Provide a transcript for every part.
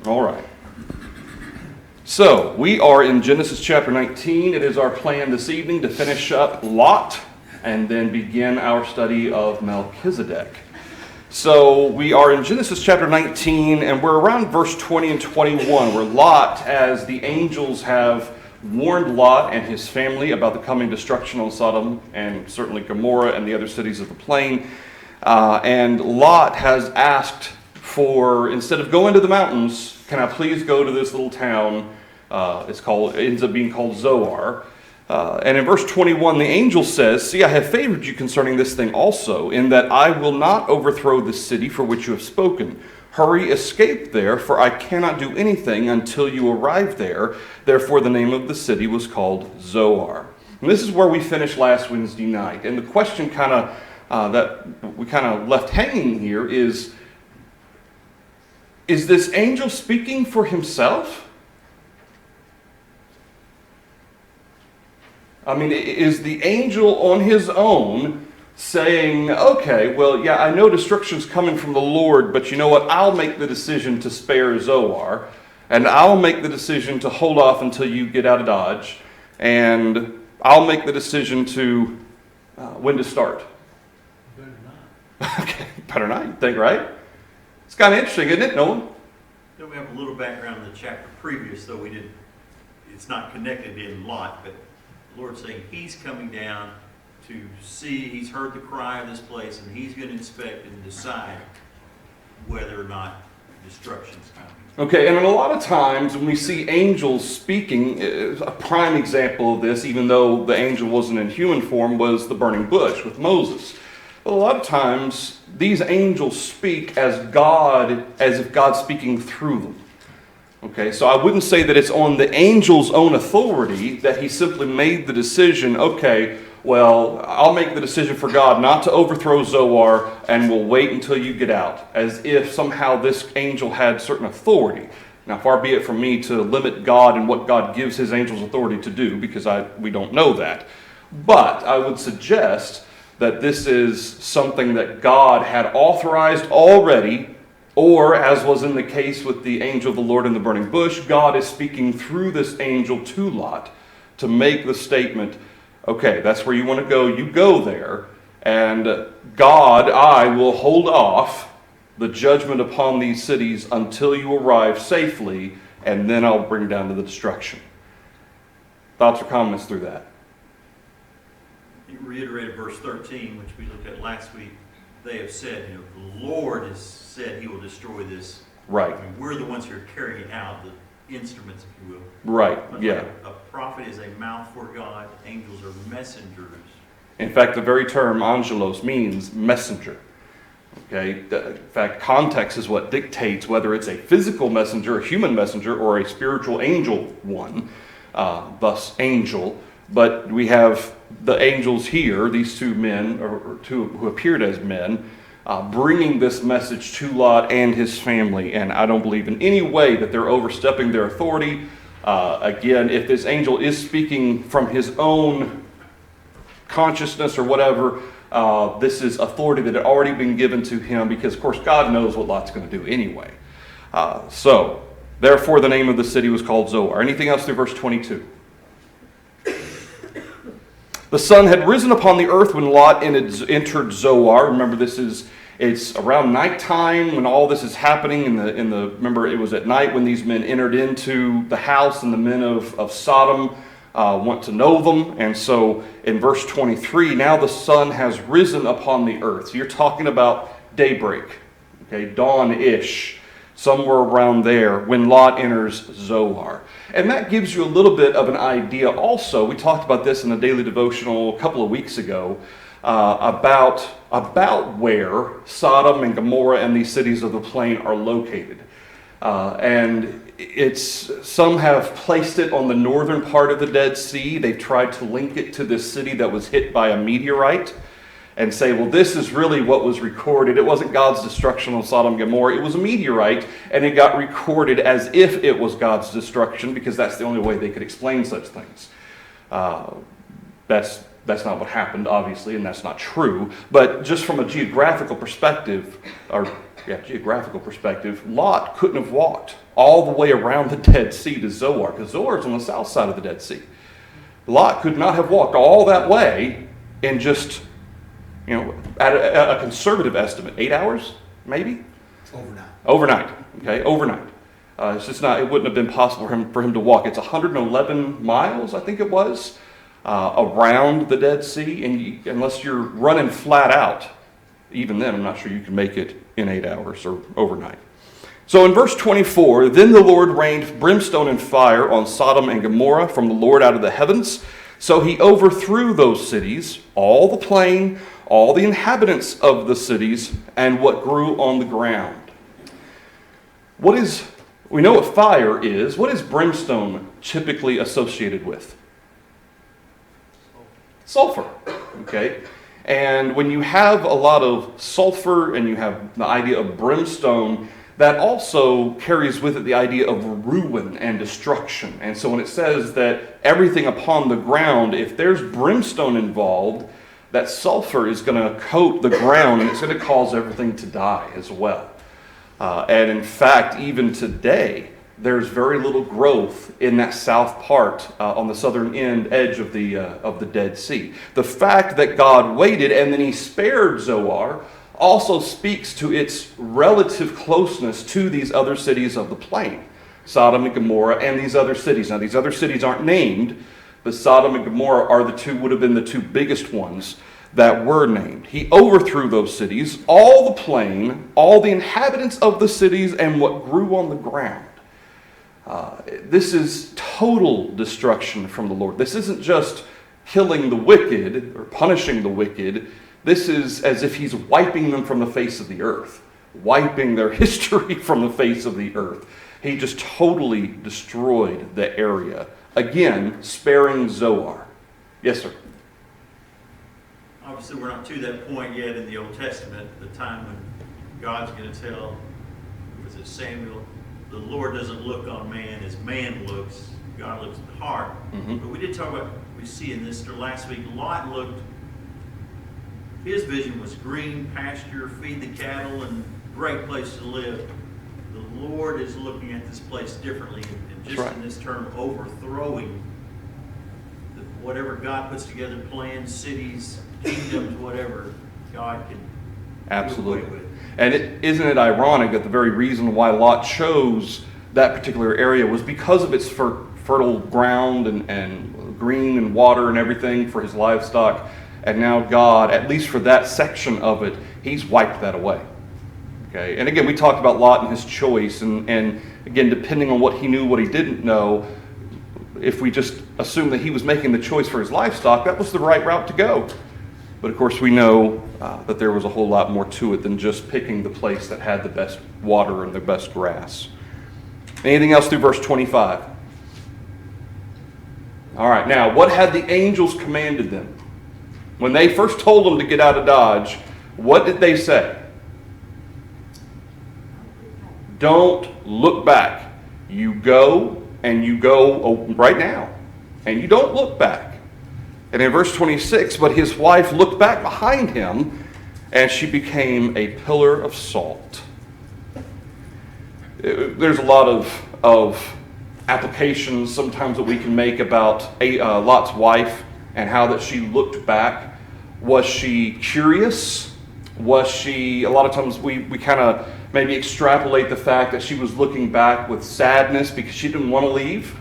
All right. So, we are in Genesis chapter 19. It is our plan this evening to finish up Lot and then begin our study of Melchizedek. So, we are in Genesis chapter 19, and we're around verse 20 and 21, where Lot, as the angels have warned Lot and his family about the coming destruction on Sodom and certainly Gomorrah and the other cities of the plain, and Lot has asked for, instead of going to the mountains, can I please go to this little town? It ends up being called Zoar. And in verse 21, the angel says, "See, I have favored you concerning this thing also, in that I will not overthrow the city for which you have spoken. Hurry, escape there, for I cannot do anything until you arrive there." Therefore, the name of the city was called Zoar. And this is where we finished last Wednesday night. And the question that we kind of left hanging here is this angel speaking for himself? I mean, is the angel on his own saying, okay, well, yeah, I know destruction's coming from the Lord, but you know what? I'll make the decision to spare Zoar, and I'll make the decision to hold off until you get out of Dodge, and I'll make the decision to when to start. Better not. Okay, better not, you think, right? It's kind of interesting, isn't it, Nolan? Then we have a little background in the chapter previous, though it's not connected in Lot, but the Lord's saying he's coming down to see, he's heard the cry of this place, and he's going to inspect and decide whether or not destruction's coming. Okay, and a lot of times when we see angels speaking, a prime example of this, even though the angel wasn't in human form, was the burning bush with Moses. But a lot of times, these angels speak as if God's speaking through them. Okay, so I wouldn't say that it's on the angel's own authority that he simply made the decision, okay, well, I'll make the decision for God not to overthrow Zoar, and we'll wait until you get out, as if somehow this angel had certain authority. Now, far be it from me to limit God and what God gives his angels authority to do, because we don't know that. But I would suggest that this is something that God had authorized already, or, as was in the case with the angel of the Lord in the burning bush, God is speaking through this angel to Lot to make the statement, okay, that's where you want to go, you go there, and God, I will hold off the judgment upon these cities until you arrive safely, and then I'll bring down to the destruction. Thoughts or comments through that? He reiterated verse 13, which we looked at last week. They have said, the Lord has said he will destroy this. Right. I mean, we're the ones who are carrying out the instruments, if you will. Right, But yeah. like a prophet is a mouth for God. Angels are messengers. In fact, the very term angelos means messenger. Okay. In fact, context is what dictates whether it's a physical messenger, a human messenger, or a spiritual angel one, thus angel. But we have the angels here, these two men, or two who appeared as men, bringing this message to Lot and his family. And I don't believe in any way that they're overstepping their authority. Again, if this angel is speaking from his own consciousness or whatever, this is authority that had already been given to him, because, of course, God knows what Lot's going to do anyway. So, therefore, the name of the city was called Zoar. Anything else through verse 22? The sun had risen upon the earth when Lot entered Zoar. Remember, it's around nighttime when all this is happening. Remember, it was at night when these men entered into the house, and the men of Sodom want to know them. And so in verse 23, now the sun has risen upon the earth. So you're talking about daybreak, okay, dawn-ish, somewhere around there when Lot enters Zoar. And that gives you a little bit of an idea also. We talked about this in a daily devotional a couple of weeks ago about where Sodom and Gomorrah and these cities of the plain are located. And some have placed it on the northern part of the Dead Sea. They've tried to link it to this city that was hit by a meteorite and say, well, this is really what was recorded. It wasn't God's destruction on Sodom and Gomorrah. It was a meteorite, and it got recorded as if it was God's destruction, because that's the only way they could explain such things. That's not what happened, obviously, and that's not true. But just from a geographical perspective, or geographical perspective, Lot couldn't have walked all the way around the Dead Sea to Zoar, because Zoar is on the south side of the Dead Sea. Lot could not have walked all that way in just, at a conservative estimate, 8 hours, maybe? Overnight, okay, overnight. It's just not, it wouldn't have been possible for him to walk. It's 111 miles, I think it was, around the Dead Sea, and unless you're running flat out, even then, I'm not sure you can make it in 8 hours or overnight. So in verse 24, then the Lord rained brimstone and fire on Sodom and Gomorrah from the Lord out of the heavens. So he overthrew those cities, all the plain, all the inhabitants of the cities, and what grew on the ground. We know what fire is. What is brimstone typically associated with? Sulfur. Okay? And when you have a lot of sulfur and you have the idea of brimstone, that also carries with it the idea of ruin and destruction. And so when it says that everything upon the ground, if there's brimstone involved, that sulfur is going to coat the ground and it's going to cause everything to die as well. And in fact, even today, there's very little growth in that south part on the southern edge of the Dead Sea. The fact that God waited and then he spared Zoar also speaks to its relative closeness to these other cities of the plain, Sodom and Gomorrah and these other cities. Now, these other cities aren't named, but Sodom and Gomorrah would have been the two biggest ones that were named. He overthrew those cities, all the plain, all the inhabitants of the cities, and what grew on the ground. This is total destruction from the Lord. This isn't just killing the wicked or punishing the wicked. This is as if he's wiping them from the face of the earth, wiping their history from the face of the earth. He just totally destroyed the area. Again, sparing Zoar. Yes, sir. Obviously, we're not to that point yet in the Old Testament, the time when God's going to tell, was it Samuel, the Lord doesn't look on man as man looks, God looks at the heart. Mm-hmm. But we did talk about, we see in this last week, Lot looked, his vision was green pasture, feed the cattle, and great place to live. The Lord is looking at this place differently, and just in this term, overthrowing whatever God puts together, plans, cities, kingdoms, whatever, God can absolutely do away with. And isn't it ironic that the very reason why Lot chose that particular area was because of its fertile ground and green and water and everything for his livestock. And now God, at least for that section of it, he's wiped that away. Okay. And again, we talked about Lot and his choice. And again, depending on what he knew, what he didn't know, if we just assume that he was making the choice for his livestock, that was the right route to go. But of course, we know that there was a whole lot more to it than just picking the place that had the best water and the best grass. Anything else through verse 25? All right, now, what had the angels commanded them? When they first told them to get out of Dodge, what did they say? Don't look back. You go, and you go right now. And you don't look back. And in verse 26, but his wife looked back behind him, and she became a pillar of salt. There's a lot of applications sometimes that we can make about Lot's wife and how that she looked back. Was she curious? Was she, a lot of times we kind of maybe extrapolate the fact that she was looking back with sadness because she didn't want to leave.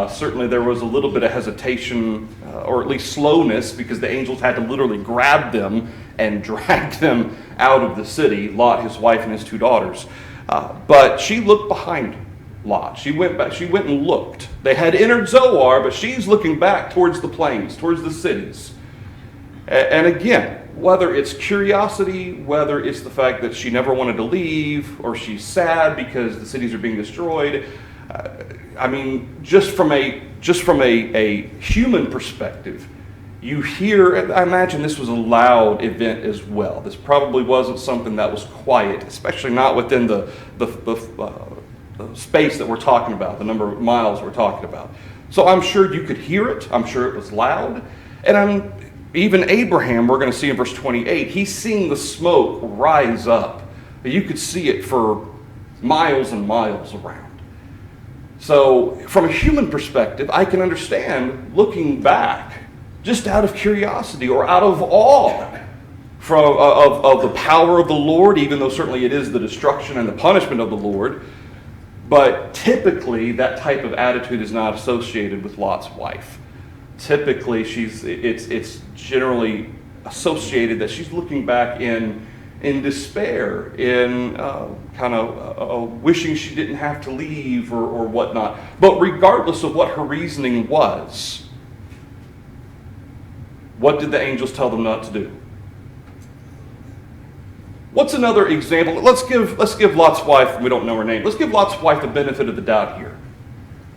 Certainly there was a little bit of hesitation or at least slowness because the angels had to literally grab them and drag them out of the city, Lot, his wife, and his two daughters. But she looked behind Lot. She went back. She went and looked. They had entered Zoar, but she's looking back towards the plains, towards the cities. And again, whether it's curiosity, whether it's the fact that she never wanted to leave, or she's sad because the cities are being destroyed, I mean, just from a human perspective, you hear. I imagine this was a loud event as well. This probably wasn't something that was quiet, especially not within the space that we're talking about, the number of miles we're talking about. So I'm sure you could hear it. I'm sure it was loud. And even Abraham, we're going to see in verse 28, he's seeing the smoke rise up You could see it for miles and miles around. So from a human perspective, I can understand looking back just out of curiosity or out of awe of the power of the Lord, even though certainly it is the destruction and the punishment of the Lord. But typically, that type of attitude is not associated with Lot's wife. Typically, it's generally associated that she's looking back in despair, in kind of wishing she didn't have to leave or whatnot. But regardless of what her reasoning was, what did the angels tell them not to do? What's another example? Let's give Lot's wife, we don't know her name, let's give Lot's wife the benefit of the doubt here.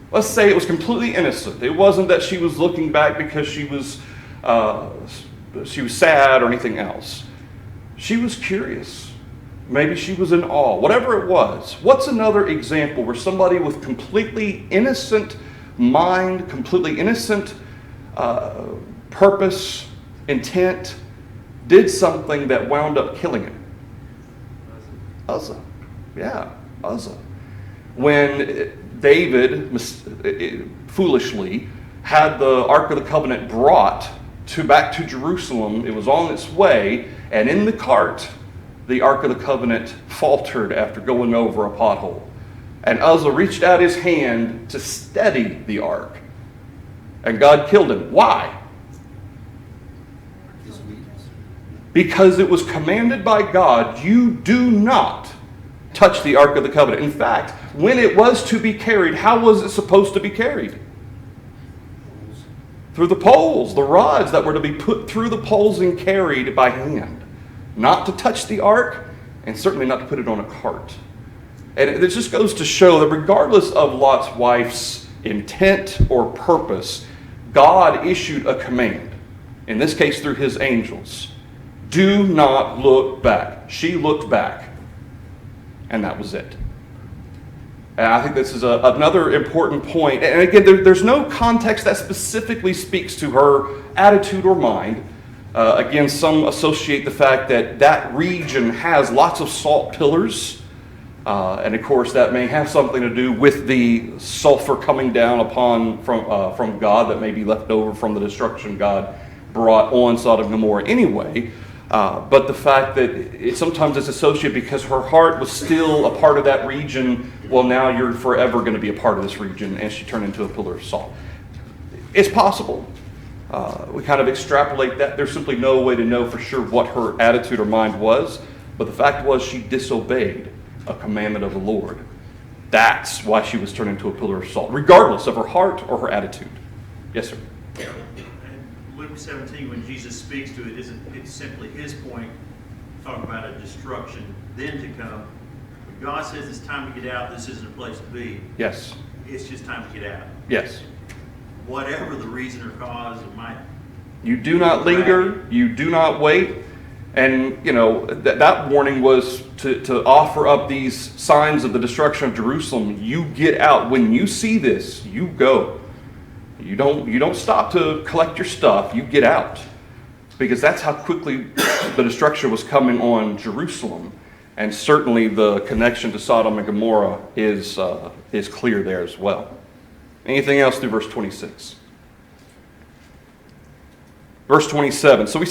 Let's say it was completely innocent. It wasn't that she was looking back because she was sad or anything else. She was curious. Maybe she was in awe. Whatever it was. What's another example where somebody with completely innocent mind, completely innocent purpose, intent, did something that wound up killing him? Uzzah. Yeah, Uzzah. When David foolishly had the Ark of the Covenant brought back to Jerusalem, it was on its way, and in the cart, the Ark of the Covenant faltered after going over a pothole. And Uzzah reached out his hand to steady the Ark. And God killed him. Why? Because it was commanded by God, you do not touch the Ark of the Covenant. In fact, when it was to be carried, how was it supposed to be carried? Through the poles, the rods that were to be put through the poles and carried by hand. Not to touch the ark, and certainly not to put it on a cart. And it just goes to show that regardless of Lot's wife's intent or purpose, God issued a command, in this case through his angels. Do not look back. She looked back, and that was it. And I think this is another important point. And again, there's no context that specifically speaks to her attitude or mind. Again, some associate the fact that that region has lots of salt pillars. And of course, that may have something to do with the sulfur coming down from God that may be left over from the destruction God brought on Sodom and Gomorrah anyway. But the fact that sometimes it's associated because her heart was still a part of that region. Well, now you're forever going to be a part of this region, and she turned into a pillar of salt. It's possible. We kind of extrapolate that. There's simply no way to know for sure what her attitude or mind was. But the fact was she disobeyed a commandment of the Lord. That's why she was turned into a pillar of salt, regardless of her heart or her attitude. Yes, sir. Luke 17, when Jesus speaks to it, it's simply his point, talking about a destruction then to come. When God says it's time to get out, this isn't a place to be. Yes. It's just time to get out. Yes. Whatever the reason or cause, it might. You do not linger. You do not wait. And, that warning was to offer up these signs of the destruction of Jerusalem. You get out. When you see this, you go. You don't stop to collect your stuff. You get out. Because that's how quickly the destruction was coming on Jerusalem. And certainly the connection to Sodom and Gomorrah is clear there as well. Anything else through verse 26? Verse 27. So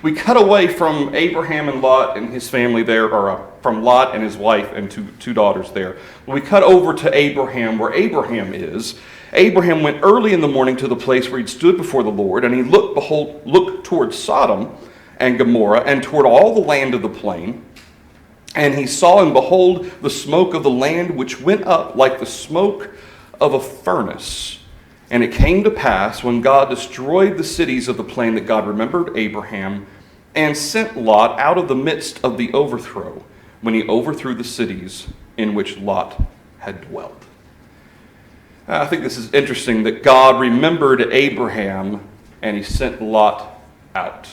we cut away from Abraham and Lot and his family there, or from Lot and his wife and two daughters there. We cut over to Abraham, where Abraham is. Abraham went early in the morning to the place where he'd stood before the Lord, and he looked toward Sodom and Gomorrah and toward all the land of the plain. And he saw and behold the smoke of the land, which went up like the smoke of a furnace. And it came to pass, when God destroyed the cities of the plain, that God remembered Abraham and sent Lot out of the midst of the overthrow, when he overthrew the cities in which Lot had dwelt. I think this is interesting that God remembered Abraham and he sent Lot out.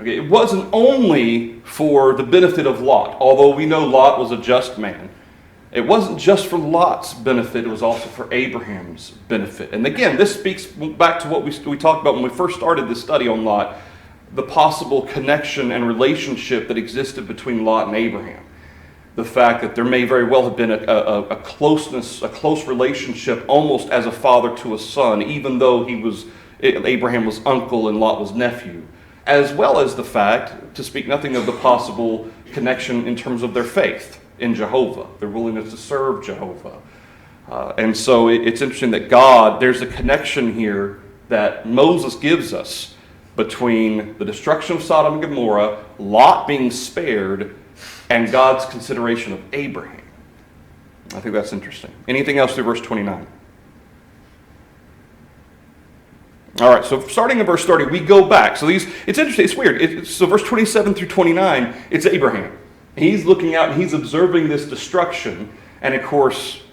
Okay, it wasn't only for the benefit of Lot, although we know Lot was a just man. It wasn't just for Lot's benefit, it was also for Abraham's benefit. And again, this speaks back to what we talked about when we first started this study on Lot. the possible connection and relationship that existed between Lot and Abraham. The fact that there may very well have been a close relationship, almost as a father to a son, even though Abraham was uncle and Lot was nephew, as well as the fact, to speak nothing of the possible connection in terms of their faith in Jehovah, their willingness to serve Jehovah. And so it's interesting that there's a connection here that Moses gives us between the destruction of Sodom and Gomorrah, Lot being spared, and God's consideration of Abraham. I think that's interesting. Anything else through verse 29? All right, so starting in verse 30, we go back. So it's interesting, it's weird. So verse 27 through 29, it's Abraham. He's looking out and he's observing this destruction. And of course,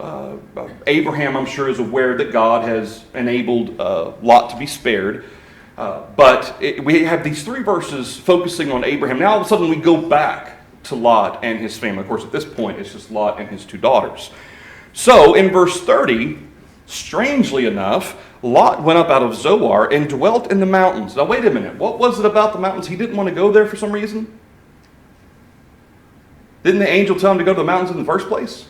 Abraham, I'm sure, is aware that God has enabled Lot to be spared. But we have these 3 verses focusing on Abraham. Now all of a sudden we go back to Lot and his family. Of course, at this point, it's just Lot and his 2 daughters. So in verse 30, strangely enough, Lot went up out of Zoar and dwelt in the mountains. Now wait a minute, what was it about the mountains? He didn't want to go there for some reason? Didn't the angel tell him to go to the mountains in the first place?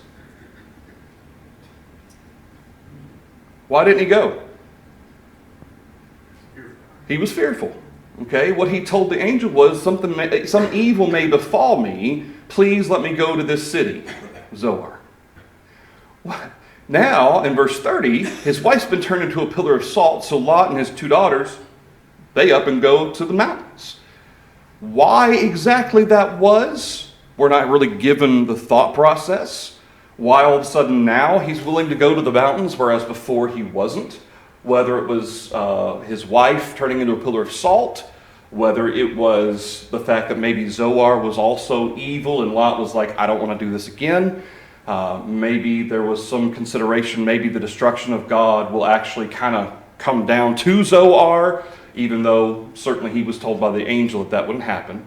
Why didn't he go? He was fearful. Okay, what he told the angel was, some evil may befall me. Please let me go to this city, Zoar. What? Now, in verse 30, his wife's been turned into a pillar of salt, so Lot and his 2 daughters, they up and go to the mountains. Why exactly that was, we're not really given the thought process. Why all of a sudden now he's willing to go to the mountains, whereas before he wasn't. Whether it was his wife turning into a pillar of salt, whether it was the fact that maybe Zoar was also evil and Lot was like, I don't want to do this again. Maybe there was some consideration, maybe the destruction of God will actually kind of come down to Zoar, even though certainly he was told by the angel that wouldn't happen.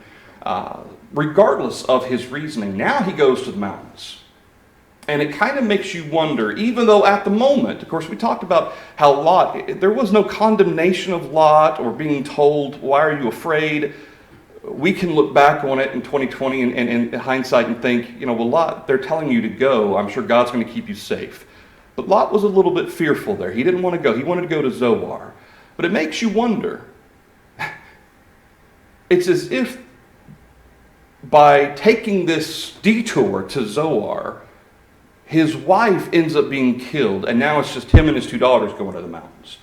Regardless of his reasoning, now he goes to the mountains. And it kind of makes you wonder, even though at the moment, of course, we talked about how Lot, there was no condemnation of Lot or being told, why are you afraid? We can look back on it in 2020 and in hindsight and think, well, Lot, they're telling you to go. I'm sure God's going to keep you safe. But Lot was a little bit fearful there. He didn't want to go. He wanted to go to Zoar. But it makes you wonder. It's as if by taking this detour to Zoar, his wife ends up being killed, and now it's just him and his 2 daughters going to the mountains.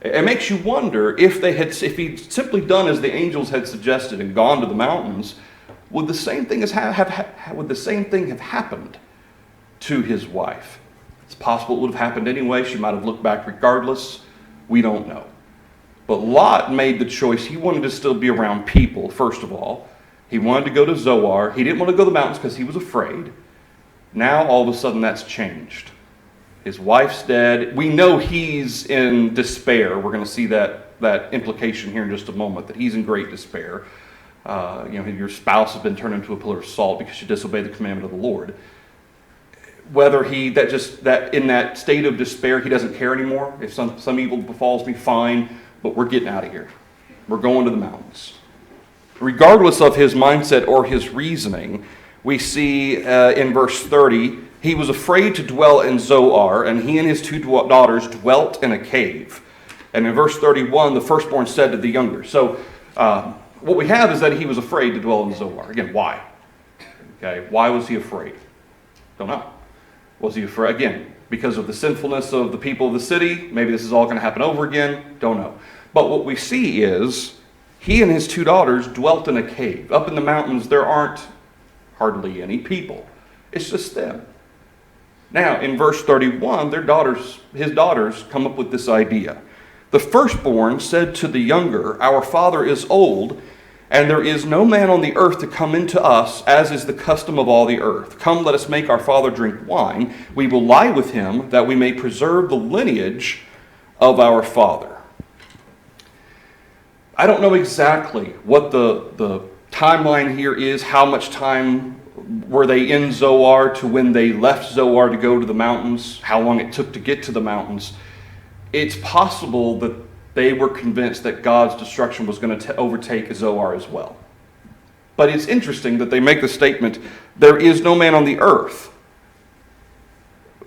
It makes you wonder if he'd simply done as the angels had suggested and gone to the mountains, would the same thing have happened to his wife? It's possible it would have happened anyway. She might have looked back regardless. We don't know. But Lot made the choice. He wanted to still be around people, first of all. He wanted to go to Zoar. He didn't want to go to the mountains because he was afraid. Now, all of a sudden, that's changed. His wife's dead. We know he's in despair. We're going to see that implication here in just a moment, that he's in great despair. Your spouse has been turned into a pillar of salt because you disobeyed the commandment of the Lord. Whether that in that state of despair, he doesn't care anymore. If some evil befalls me, fine, but we're getting out of here. We're going to the mountains. Regardless of his mindset or his reasoning, we see in verse 30, he was afraid to dwell in Zoar, and he and his 2 daughters dwelt in a cave. And in verse 31, the firstborn said to the younger. So what we have is that he was afraid to dwell in Zoar. Again, why? Okay, why was he afraid? Don't know. Was he afraid? Again, because of the sinfulness of the people of the city? Maybe this is all going to happen over again? Don't know. But what we see is he and his 2 daughters dwelt in a cave. Up in the mountains, there aren't hardly any people. It's just them. Now, in verse 31, his daughters come up with this idea. The firstborn said to the younger, our father is old, and there is no man on the earth to come into us, as is the custom of all the earth. Come, let us make our father drink wine. We will lie with him, that we may preserve the lineage of our father. I don't know exactly what the timeline here is, how much time were they in Zoar to when they left Zoar to go to the mountains, how long it took to get to the mountains. It's possible that they were convinced that God's destruction was going to overtake Zoar as well. But it's interesting that they make the statement, there is no man on the earth.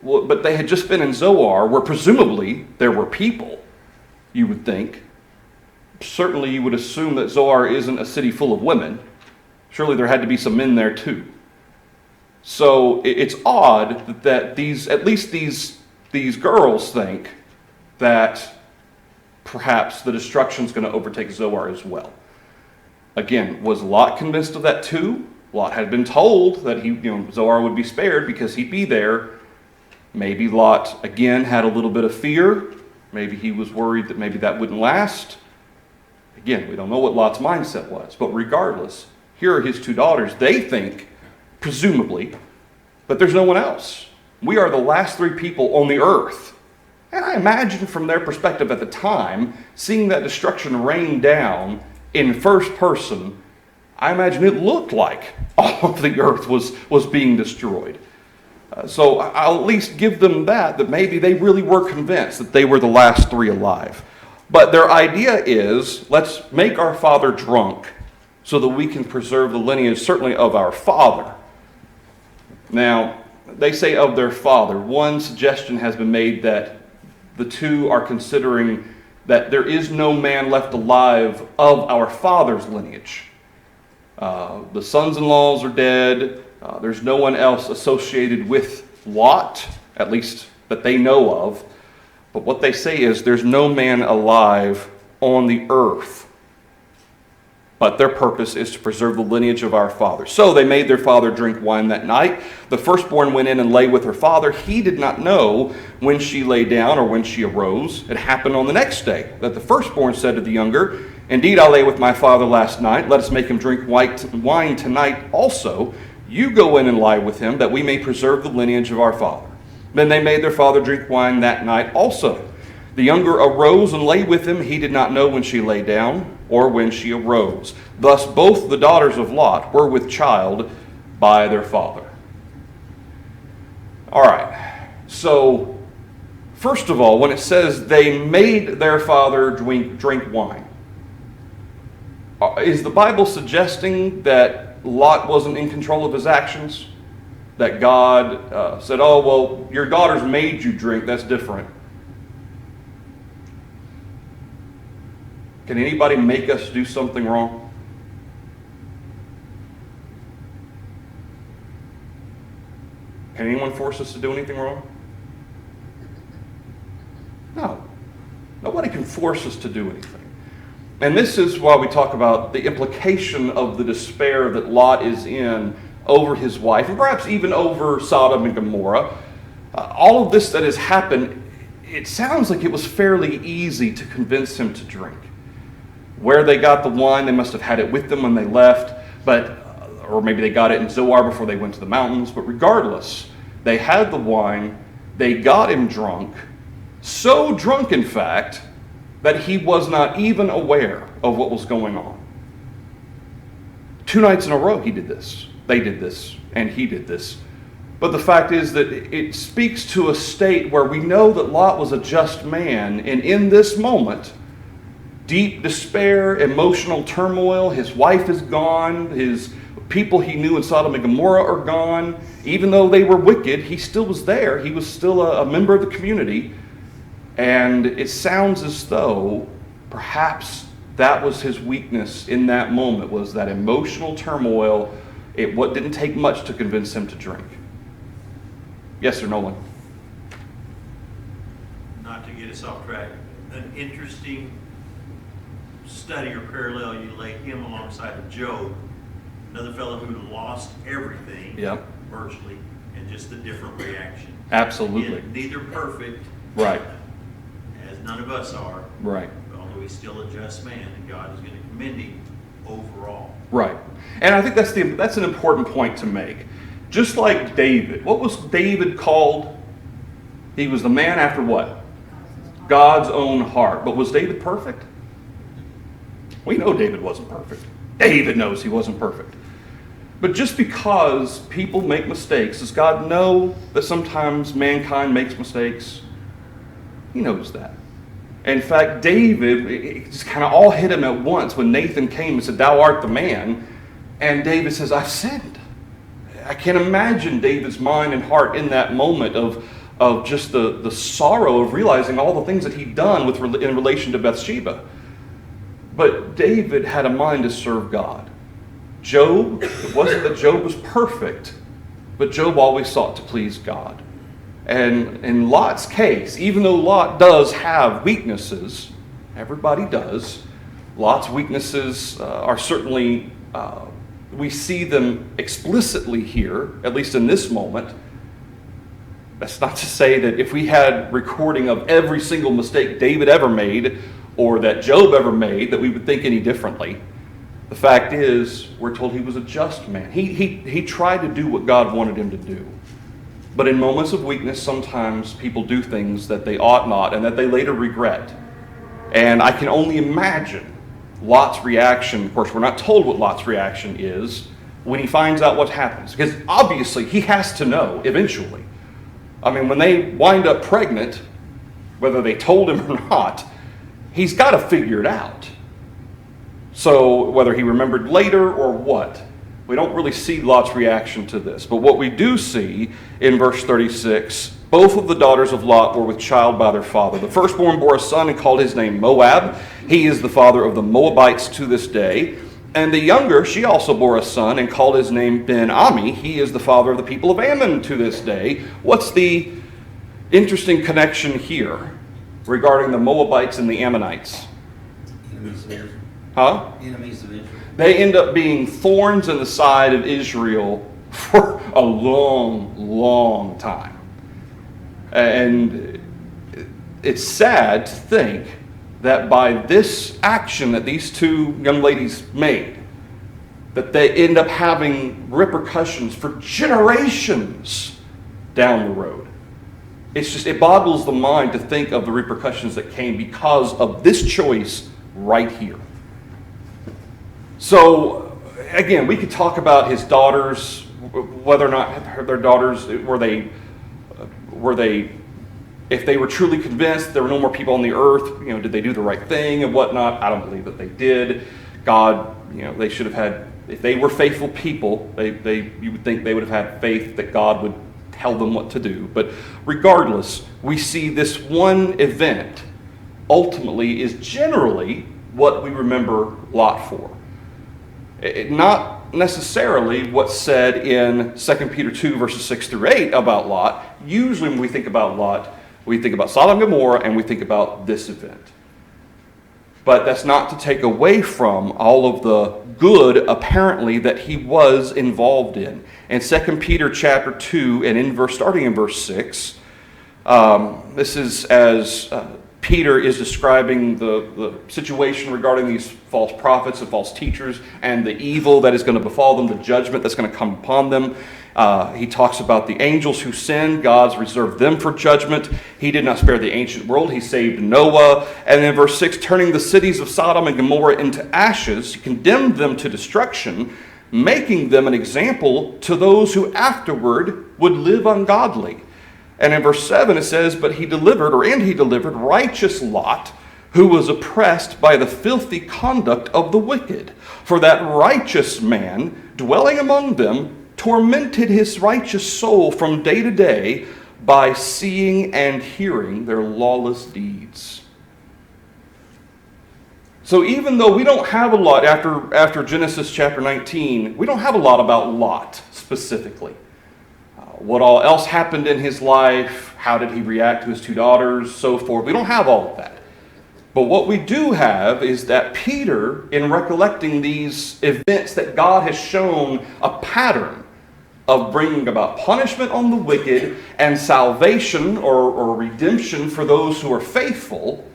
Well, but they had just been in Zoar, where presumably there were people, you would think. Certainly you would assume that Zoar isn't a city full of women. Surely there had to be some men there too. So it's odd that these girls think that perhaps the destruction is going to overtake Zoar as well. Again, was Lot convinced of that too? Lot had been told that Zoar would be spared because he'd be there. Maybe Lot, again, had a little bit of fear. Maybe he was worried that maybe that wouldn't last. Again, we don't know what Lot's mindset was. But regardless, here are his two daughters. They think, presumably, but there's no one else. We are the last three people on the earth. And I imagine from their perspective at the time, seeing that destruction rain down in first person, I imagine it looked like all of the earth was being destroyed. So I'll at least give them that maybe they really were convinced that they were the last three alive. But their idea is, let's make our father drunk so that we can preserve the lineage, certainly of our father. Now, they say of their father. One suggestion has been made that the two are considering that there is no man left alive of our father's lineage. The sons-in-laws are dead. There's no one else associated with Lot, at least that they know of. But what they say is there's no man alive on the earth. But their purpose is to preserve the lineage of our father. So they made their father drink wine that night. The firstborn went in and lay with her father. He did not know when she lay down or when she arose. It happened on the next day that the firstborn said to the younger, "Indeed, I lay with my father last night. Let us make him drink wine tonight also. You go in and lie with him, that we may preserve the lineage of our father." Then they made their father drink wine that night also. The younger arose and lay with him. He did not know when she lay down or when she arose. Thus both the daughters of Lot were with child by their father. All right. So, first of all, when it says they made their father drink wine, is the Bible suggesting that Lot wasn't in control of his actions? That God said, oh, well, your daughters made you drink, that's different. Can anybody make us do something wrong? Can anyone force us to do anything wrong? No. Nobody can force us to do anything. And this is why we talk about the implication of the despair that Lot is in over his wife, and perhaps even over Sodom and Gomorrah. All of this that has happened, it sounds like it was fairly easy to convince him to drink. Where they got the wine, they must have had it with them when they left, or maybe they got it in Zoar before they went to the mountains. But regardless, they had the wine, they got him drunk, so drunk in fact, that he was not even aware of what was going on. 2 nights in a row he did this. They did this, and he did this. But the fact is that it speaks to a state where we know that Lot was a just man, and in this moment, deep despair, emotional turmoil, his wife is gone, his people he knew in Sodom and Gomorrah are gone. Even though they were wicked, he still was there. He was still a member of the community. And it sounds as though perhaps that was his weakness in that moment, was that emotional turmoil. What didn't take much to convince him to drink. Yes, sir, Nolan? Not to get us off track, an interesting study or parallel, you lay him alongside of Job, another fellow who lost everything, Yep. virtually, and just a different reaction. Absolutely. Again, neither perfect, Right. as none of us are, Right. although he's still a just man, and God is going to commend him overall. Right. And I think that's an important point to make. Just like David. What was David called? He was the man after what? God's own heart. But was David perfect? We know David wasn't perfect. David knows he wasn't perfect. But just because people make mistakes, does God know that sometimes mankind makes mistakes? He knows that. In fact, David, it just kind of all hit him at once when Nathan came and said, "Thou art the man." And David says, "I've sinned." I can't imagine David's mind and heart in that moment of just the sorrow of realizing all the things that he'd done in relation to Bathsheba. But David had a mind to serve God. Job, it wasn't that Job was perfect, but Job always sought to please God. And in Lot's case, even though Lot does have weaknesses, everybody does, Lot's weaknesses are certainly, we see them explicitly here, at least in this moment. That's not to say that if we had recording of every single mistake David ever made or that Job ever made, that we would think any differently. The fact is, we're told he was a just man. He tried to do what God wanted him to do. But in moments of weakness, sometimes people do things that they ought not and that they later regret. And I can only imagine Lot's reaction. Of course, we're not told what Lot's reaction is when he finds out what happens. Because obviously, he has to know eventually. I mean, when they wind up pregnant, whether they told him or not, he's got to figure it out. So whether he remembered later or what, we don't really see Lot's reaction to this. But what we do see in verse 36, both of the daughters of Lot were with child by their father. The firstborn bore a son and called his name Moab. He is the father of the Moabites to this day. And the younger, she also bore a son and called his name Ben-Ami. He is the father of the people of Ammon to this day. What's the interesting connection here regarding the Moabites and the Ammonites? Enemies of Israel. Huh? Enemies of Israel. They end up being thorns in the side of Israel for a long, long time. And it's sad to think that by this action that these two young ladies made, that they end up having repercussions for generations down the road. It boggles the mind to think of the repercussions that came because of this choice right here. So, again, we could talk about his daughters, whether or not their daughters, were they, if they were truly convinced there were no more people on the earth, did they do the right thing and whatnot? I don't believe that they did. God, they should have had, if they were faithful people, you would think they would have had faith that God would tell them what to do. But regardless, we see this one event ultimately is generally what we remember Lot for. Not necessarily what's said in 2 Peter 2, verses 6 through 8 about Lot. Usually when we think about Lot, we think about Sodom and Gomorrah and we think about this event. But that's not to take away from all of the good, apparently, that he was involved in. In 2 Peter chapter 2, and starting in verse 6, this is as Peter is describing the situation regarding these false prophets and false teachers and the evil that is going to befall them, the judgment that's going to come upon them. He talks about the angels who sinned. God's reserved them for judgment. He did not spare the ancient world. He saved Noah. And in verse 6, turning the cities of Sodom and Gomorrah into ashes, he condemned them to destruction, making them an example to those who afterward would live ungodly. And in verse 7 it says, he delivered righteous Lot, who was oppressed by the filthy conduct of the wicked. For that righteous man, dwelling among them, tormented his righteous soul from day to day by seeing and hearing their lawless deeds. So even though we don't have a lot, after Genesis chapter 19, we don't have a lot about Lot specifically. What all else happened in his life, how did he react to his two daughters, so forth. We don't have all of that. But what we do have is that Peter, in recollecting these events that God has shown a pattern of bringing about punishment on the wicked and salvation or redemption for those who are faithful,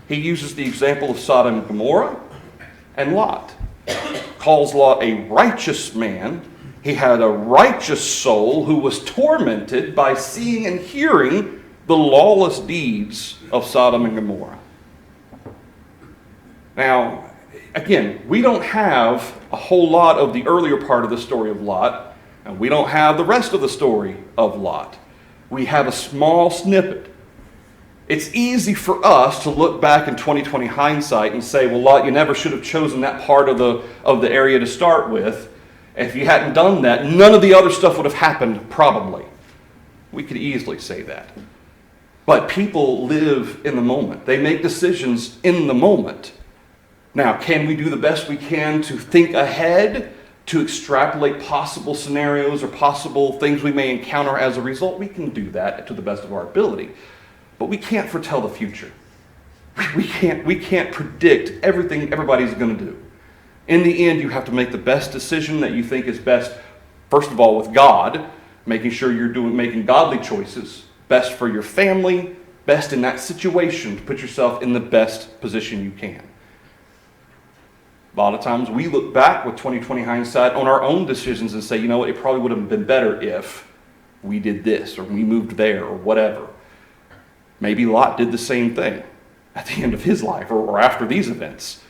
he uses the example of Sodom and Gomorrah and Lot. Calls Lot a righteous man. He had a righteous soul who was tormented by seeing and hearing the lawless deeds of Sodom and Gomorrah. Now, again, we don't have a whole lot of the earlier part of the story of Lot, and we don't have the rest of the story of Lot. We have a small snippet It's easy for us to look back in 2020 hindsight and say, well, Lot, you never should have chosen that part of the area to start with. If you hadn't done that, none of the other stuff would have happened, probably. We could easily say that. But people live in the moment. They make decisions in the moment. Now, can we do the best we can to think ahead, to extrapolate possible scenarios or possible things we may encounter as a result? We can do that to the best of our ability. But we can't foretell the future. We can't predict everything everybody's going to do. In the end, you have to make the best decision that you think is best, first of all, with God, making sure you're making godly choices, best for your family, best in that situation, to put yourself in the best position you can. A lot of times we look back with 2020 hindsight on our own decisions and say, you know what, it probably would have been better if we did this or we moved there or whatever. Maybe Lot did the same thing at the end of his life or after these events.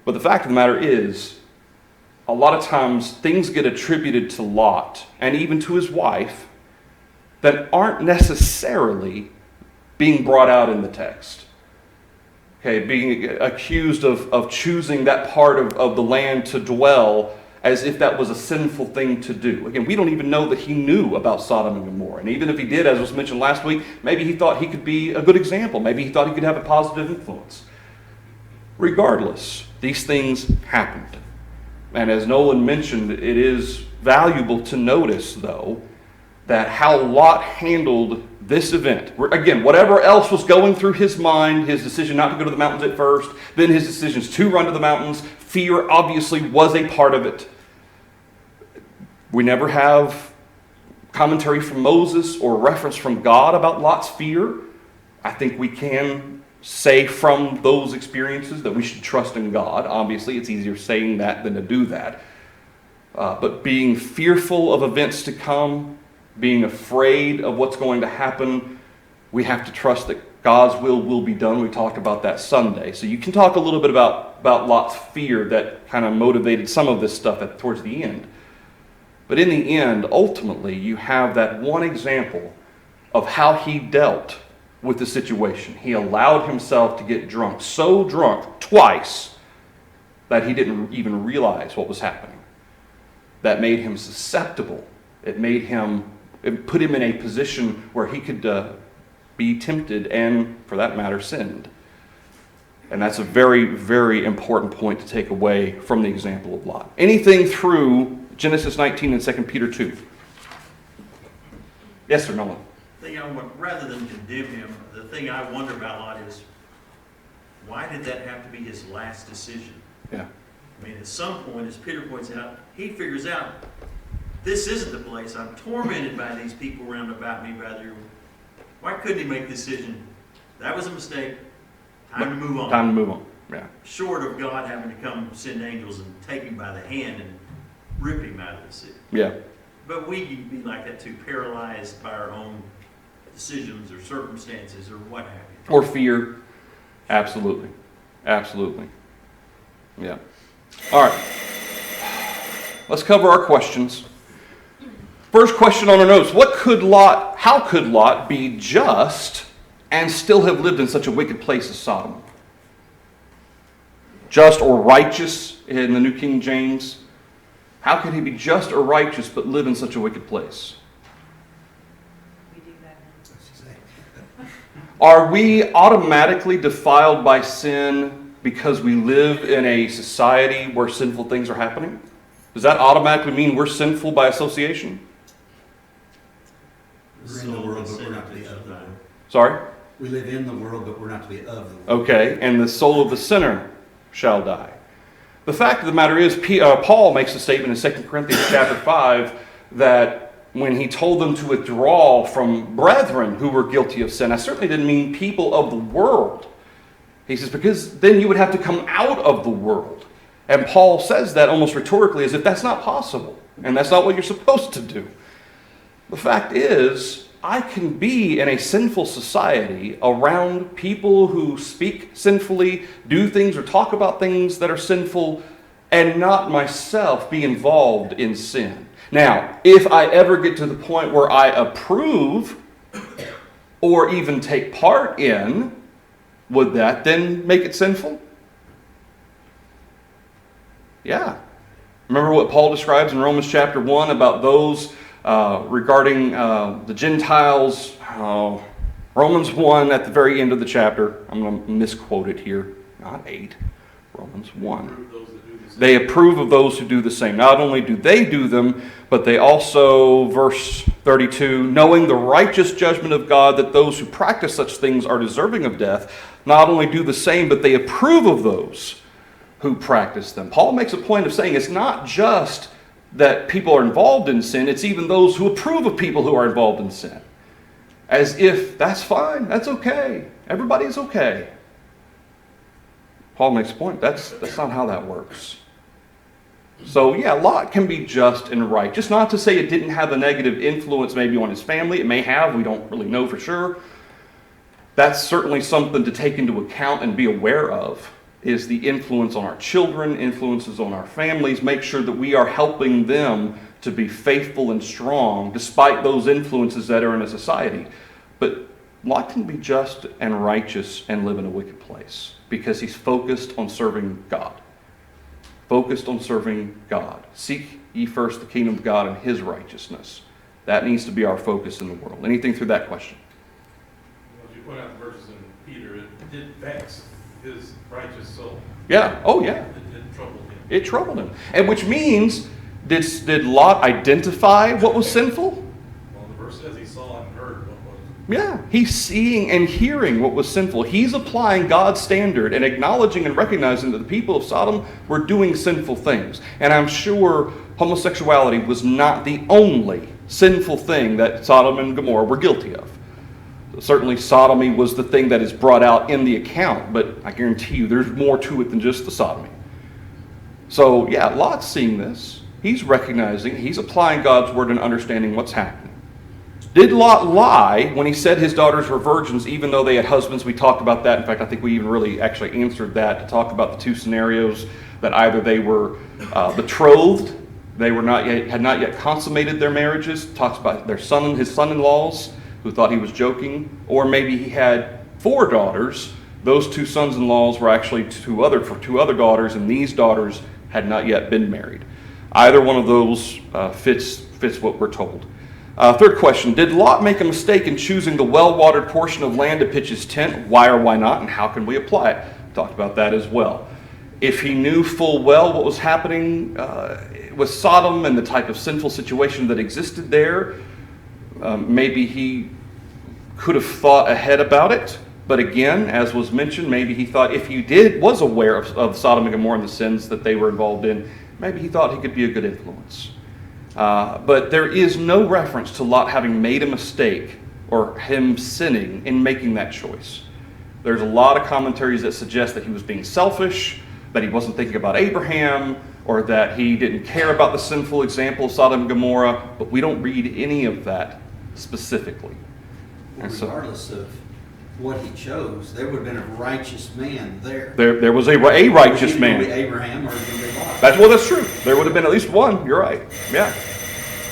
But the fact of the matter is, a lot of times things get attributed to Lot and even to his wife that aren't necessarily being brought out in the text. Okay, being accused of choosing that part of the land to dwell as if that was a sinful thing to do. Again, we don't even know that he knew about Sodom and Gomorrah. And even if he did, as was mentioned last week, maybe he thought he could be a good example. Maybe he thought he could have a positive influence. Regardless, these things happened. And as Nolan mentioned, it is valuable to notice, though, that how Lot handled this event. Again, whatever else was going through his mind, his decision not to go to the mountains at first, then his decisions to run to the mountains, fear obviously was a part of it. We never have commentary from Moses or reference from God about Lot's fear. I think we can say from those experiences that we should trust in God. Obviously, it's easier saying that than to do that. But being fearful of events to come, being afraid of what's going to happen, we have to trust that God's will be done. We talked about that Sunday. So you can talk a little bit about Lot's fear that kind of motivated some of this stuff towards the end. But in the end, ultimately, you have that one example of how he dealt with the situation. He allowed himself to get drunk, so drunk twice that he didn't even realize what was happening. That made him susceptible. It put him in a position where he could be tempted and, for that matter, sinned. And that's a very, very important point to take away from the example of Lot. Anything through Genesis 19 and 2 Peter 2? Yes, sir, Nolan. Rather than condemn him, the thing I wonder about Lot is, why did that have to be his last decision? Yeah. I mean, at some point, as Peter points out, he figures out, this isn't the place. I'm tormented by these people round about me. Why couldn't he make the decision? That was a mistake. Time to move on. Time to move on, yeah. Short of God having to come send angels and take him by the hand and rip him out of the city. Yeah. But we can be like that too, paralyzed by our own decisions or circumstances or what have you. Or fear. Absolutely. Absolutely. Yeah. All right. Let's cover our questions. First question on our notes. How could Lot be just and still have lived in such a wicked place as Sodom? Just or righteous in the New King James. How could he be just or righteous but live in such a wicked place? We do that. Are we automatically defiled by sin because we live in a society where sinful things are happening? Does that automatically mean we're sinful by association? We're in the world, but we're not to be of the world. Sorry? We live in the world, but we're not to be of the world. Okay, and the soul of the sinner shall die. The fact of the matter is, Paul makes a statement in 2 Corinthians chapter 5 that when he told them to withdraw from brethren who were guilty of sin, I certainly didn't mean people of the world. He says, because then you would have to come out of the world. And Paul says that almost rhetorically as if that's not possible. And that's not what you're supposed to do. The fact is, I can be in a sinful society around people who speak sinfully, do things or talk about things that are sinful, and not myself be involved in sin. Now, if I ever get to the point where I approve or even take part in, would that then make it sinful? Yeah. Remember what Paul describes in Romans chapter 1 about those regarding the Gentiles? Romans 1 at the very end of the chapter. I'm going to misquote it here. Not 8. Romans 1. They approve of those who do the same. Not only do they do them, but they also, verse 32, knowing the righteous judgment of God that those who practice such things are deserving of death, not only do the same, but they approve of those who practice them. Paul makes a point of saying it's not just that people are involved in sin, it's even those who approve of people who are involved in sin. As if that's fine, that's okay, everybody's okay. Paul makes a point, that's not how that works. So yeah, Lot can be just and right. Just not to say it didn't have a negative influence maybe on his family. It may have, we don't really know for sure. That's certainly something to take into account and be aware of, is the influence on our children, influences on our families. Make sure that we are helping them to be faithful and strong despite those influences that are in a society. But Lot can be just and righteous and live in a wicked place because he's focused on serving God. Focused on serving God. Seek ye first the kingdom of God and his righteousness. That needs to be our focus in the world. Anything through that question? As you point out the verses in Peter, it did vex his righteous soul. Yeah. Oh, yeah. It troubled him. It troubled him. And which means, did Lot identify what was sinful? Well, the verse says he saw and heard what was. Yeah. He's seeing and hearing what was sinful. He's applying God's standard and acknowledging and recognizing that the people of Sodom were doing sinful things. And I'm sure homosexuality was not the only sinful thing that Sodom and Gomorrah were guilty of. Certainly sodomy was the thing that is brought out in the account, but I guarantee you there's more to it than just the sodomy. So yeah, Lot's seeing this. He's recognizing, he's applying God's word and understanding what's happening. Did Lot lie when he said his daughters were virgins even though they had husbands? We talked about that. In fact, I think we even really actually answered that to talk about the two scenarios that either they were betrothed, they were had not yet consummated their marriages. Talks about their his son-in-laws who thought he was joking, or maybe he had 4 daughters. Those 2 sons-in-laws were actually for two other daughters, and these daughters had not yet been married. Either one of those fits what we're told. Third question, did Lot make a mistake in choosing the well-watered portion of land to pitch his tent? Why or why not, and how can we apply it? Talked about that as well. If he knew full well what was happening with Sodom and the type of sinful situation that existed there, maybe he could have thought ahead about it. But again, as was mentioned, maybe he thought if he was aware of Sodom and Gomorrah and the sins that they were involved in, maybe he thought he could be a good influence. But there is no reference to Lot having made a mistake or him sinning in making that choice. There's a lot of commentaries that suggest that he was being selfish, that he wasn't thinking about Abraham, or that he didn't care about the sinful example of Sodom and Gomorrah, but we don't read any of that specifically. And so, regardless of what he chose, there would have been a righteous man there. There was a righteous man. It would be Abraham or it would be Lot. That's true. There would have been at least one. You're right. Yeah.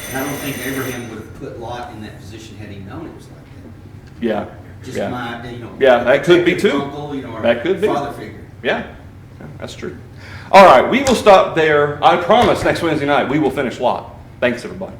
And I don't think Abraham would have put Lot in that position had he known it was like that. Yeah. Just yeah. my, Yeah, that could be too. Uncle, or that could be. Father figure. Yeah, that's true. All right, we will stop there. I promise next Wednesday night we will finish Lot. Thanks, everybody.